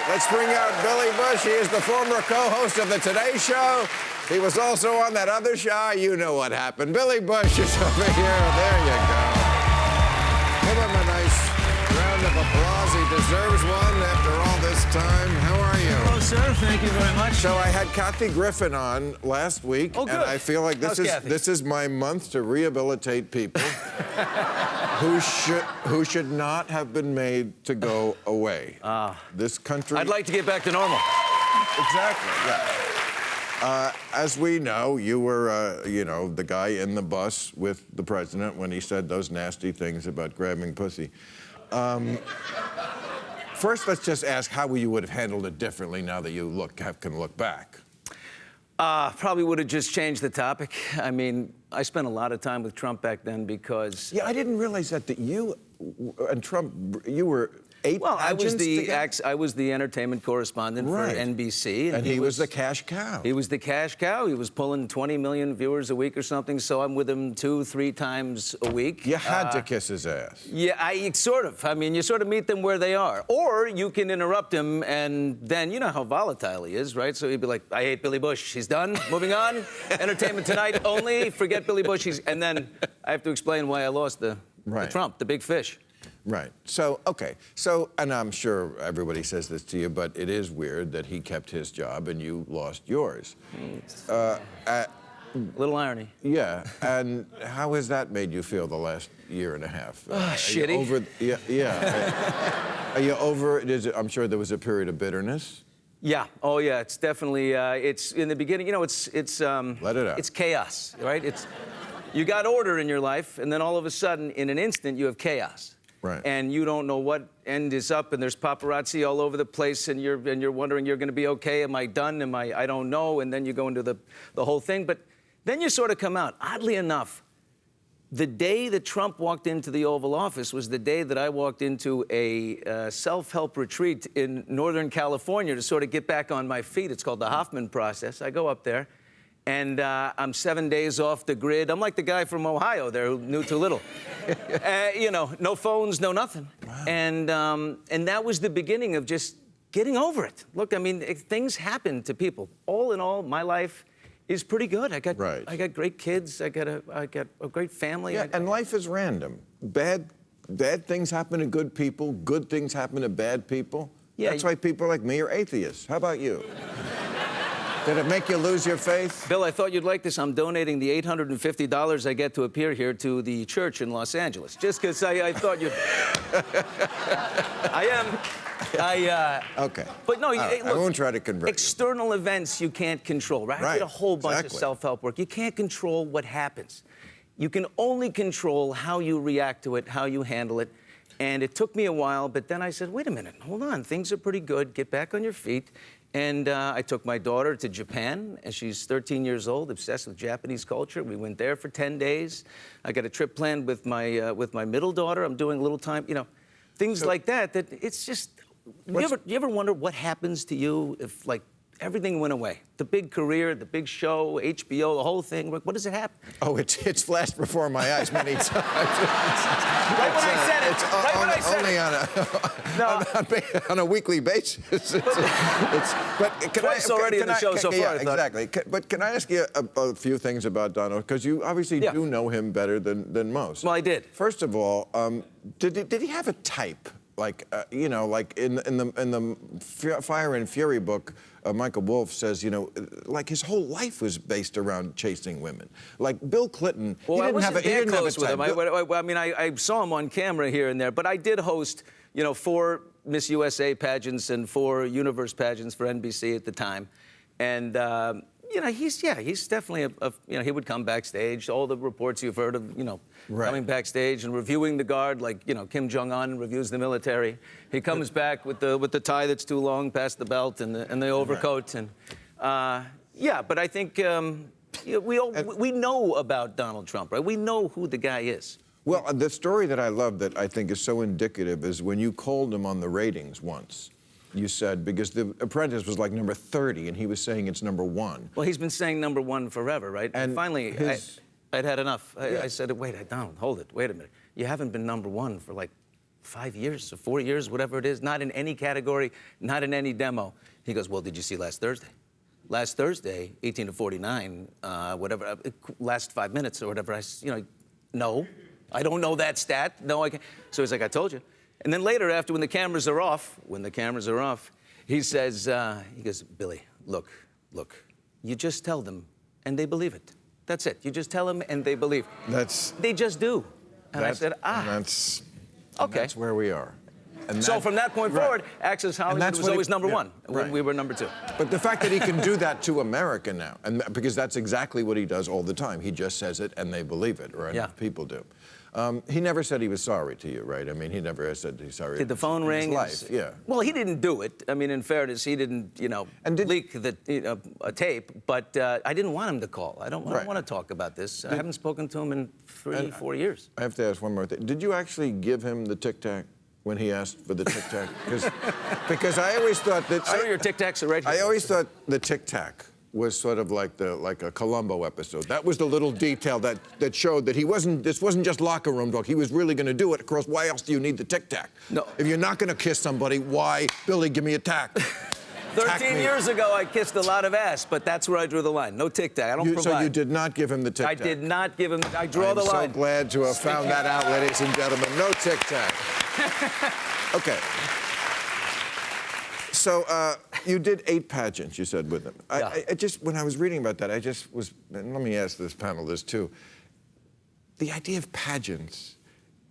Let's bring out Billy Bush. He is the former co-host of the Today Show. He was also on that other show. You know what happened. Billy Bush is over here. There you go. Give him a nice round of applause. He deserves one after all this time. How are you? Hello, sir. Thank you very much. So I had Kathy Griffin on last week, and I feel like this is my month to rehabilitate people who should not have been made to go away. This country. I'd like to get back to normal. Exactly. Yeah. As we know, you were, the guy in the bus with the president when he said those nasty things about grabbing pussy. First, let's just ask how you would have handled it differently now that you can look back. Probably would have just changed the topic. I mean, I spent a lot of time with Trump back then because... Yeah, I didn't realize that you and Trump, you were... Well, I was the entertainment correspondent for NBC. And he was the cash cow. He was the cash cow. He was pulling 20 million viewers a week or something, so I'm with him 2-3 times a week. You had to kiss his ass. Yeah, sort of. I mean, you sort of meet them where they are. Or you can interrupt him, and then you know how volatile he is, right? So he'd be like, I hate Billy Bush. He's done. Moving on. Entertainment Tonight only. Forget Billy Bush. And then I have to explain why I lost the Trump, the big fish. Right. So, okay. So, and I'm sure everybody says this to you, but it is weird that he kept his job and you lost yours. Little irony. Yeah. And how has that made you feel the last year and a half? Shitty. Are you over it? I'm sure there was a period of bitterness. Yeah. Oh, yeah. It's definitely. It's in the beginning. You know, it's. Let it out. It's chaos, right? You got order in your life, and then all of a sudden, in an instant, you have chaos. Right. And you don't know what end is up, and there's paparazzi all over the place, and you're wondering, you're going to be okay? Am I done? I don't know. And then you go into the whole thing. But then you sort of come out. Oddly enough, the day that Trump walked into the Oval Office was the day that I walked into a self-help retreat in Northern California to sort of get back on my feet. It's called the Hoffman process. I go up there. And I'm 7 days off the grid. I'm like the guy from Ohio there who knew too little. No phones, no nothing. Wow. And that was the beginning of just getting over it. Look, I mean, things happen to people. All in all, my life is pretty good. I got great kids. I got a great family. Yeah, and life is random. Bad things happen to good people. Good things happen to bad people. Yeah, that's why people like me are atheists. How about you? Did it make you lose your faith? Bill, I thought you'd like this. I'm donating the $850 I get to appear here to the church in Los Angeles. Just because I thought you'd... I am. Okay. But no, look, I won't try to convert external events you can't control, right? I did a whole bunch of self-help work. You can't control what happens. You can only control how you react to it, how you handle it. And it took me a while, but then I said, wait a minute, hold on. Things are pretty good. Get back on your feet. And I took my daughter to Japan, and she's 13 years old, obsessed with Japanese culture. We went there for 10 days. I got a trip planned with my middle daughter. I'm doing a little time, things like that. That it's just. You ever wonder what happens to you if everything went away? The big career, the big show, HBO, the whole thing. What does it happen? Oh, it's flashed before my eyes many times. Right when I said it. Right when I said it. On a weekly basis. Twice already in the show so far. Yeah, exactly. But can I ask you a few things about Donald? Because you obviously do know him better than most. Well, I did. First of all, did he have a type? Like in the Fire and Fury book, Michael Wolff says, like his whole life was based around chasing women. Like Bill Clinton, he didn't have a type. I mean, I saw him on camera here and there, but I did host, 4 Miss USA pageants and 4 Universe pageants for NBC at the time, and. He's definitely he would come backstage. All the reports you've heard of, coming backstage and reviewing the guard, like, Kim Jong-un reviews the military. He comes back with the tie that's too long past the belt and the overcoat. And but I think we know about Donald Trump, right? We know who the guy is. Well, the story that I love that I think is so indicative is when you called him on the ratings once. You said, because The Apprentice was like number 30, and he was saying it's number 1. Well, he's been saying number 1 forever, right? And finally, I'd had enough. I said, wait, Donald, hold it. Wait a minute. You haven't been number 1 for like 5 years or 4 years, whatever it is, not in any category, not in any demo. He goes, well, did you see last Thursday? Last Thursday, 18 to 49, whatever, last 5 minutes or whatever. No, I don't know that stat. No, I can't. So he's like, I told you. And then later, after when the cameras are off, he says, he goes, Billy, look, you just tell them and they believe it. That's it. You just tell them and they believe. They just do. And I said, That's okay. That's where we are. And so from that point forward, Access Hollywood was always number one when we were number two. But the fact that he can do that to America now, and because that's exactly what he does all the time. He just says it and they believe it, or enough people do. He never said he was sorry to you, right? I mean, he never said he's sorry. Did the phone ring? Life, yeah. Well, he didn't do it. I mean, in fairness, he didn't, leak a tape. But I didn't want him to call. I don't want to talk about this. I haven't spoken to him in 4 years. I have to ask one more thing. Did you actually give him the Tic Tac when he asked for the Tic Tac? Because I always thought that. Sure, your Tic Tacs are right here. I always thought the Tic Tac was sort of like a Columbo episode. That was the little detail that showed that this wasn't just locker room talk. He was really going to do it. Of course, why else do you need the Tic Tac? No. If you're not going to kiss somebody, why, Billy, give me a tac? 13 years ago, I kissed a lot of ass, but that's where I drew the line. No Tic Tac. I don't provide. So you did not give him the Tic Tac? I did not give him. I draw the line. I'm so glad to have found that out, ladies and gentlemen. No Tic Tac. Okay. So you did 8 pageants, you said, with him. Yeah. I just, when I was reading about that, and let me ask this panel this too. The idea of pageants,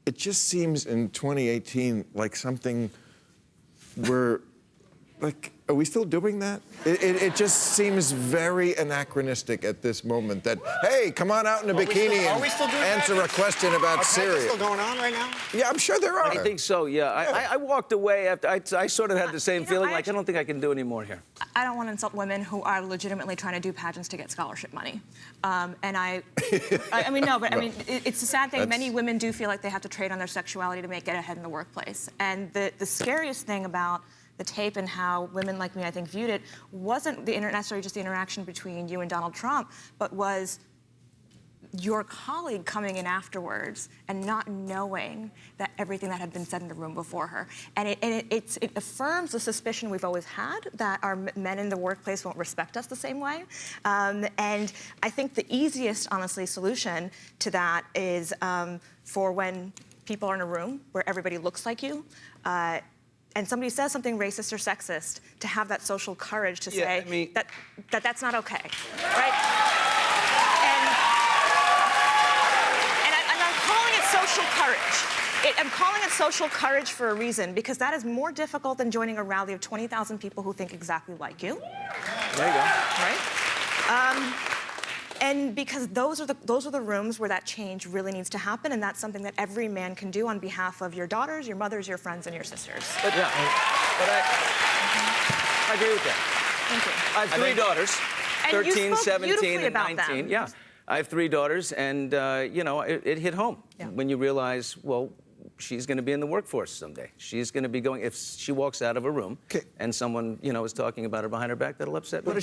it just seems in 2018 like something are we still doing that? It just seems very anachronistic at this moment that, hey, come on out in a bikini and answer a question about Syria. Still going on right now? Yeah, I'm sure there are. I think so, yeah. I walked away after, I sort of had the same feeling, I don't think I can do any more here. I don't want to insult women who are legitimately trying to do pageants to get scholarship money. I mean, it's a sad thing. Many women do feel like they have to trade on their sexuality to get ahead in the workplace. And the scariest thing about the tape and how women like me, I think, viewed it wasn't necessarily just the interaction between you and Donald Trump, but was your colleague coming in afterwards and not knowing that everything that had been said in the room before her. And it affirms the suspicion we've always had that our men in the workplace won't respect us the same way. And I think the easiest, honestly, solution to that is for when people are in a room where everybody looks like you, and somebody says something racist or sexist, to have that social courage to say that's not okay, right? And I'm calling it social courage. I'm calling it social courage for a reason, because that is more difficult than joining a rally of 20,000 people who think exactly like you. There you go. Right? And because those are the rooms where that change really needs to happen, and that's something that every man can do on behalf of your daughters, your mothers, your friends, and your sisters. But I agree with that. Thank you. I have 3 daughters, And 13, you spoke 17, and about 19. them. Yeah, I have 3 daughters, and it hit home when you realize, well, she's going to be in the workforce someday. She's going to be going, if she walks out of a room and someone, is talking about her behind her back, that'll upset me.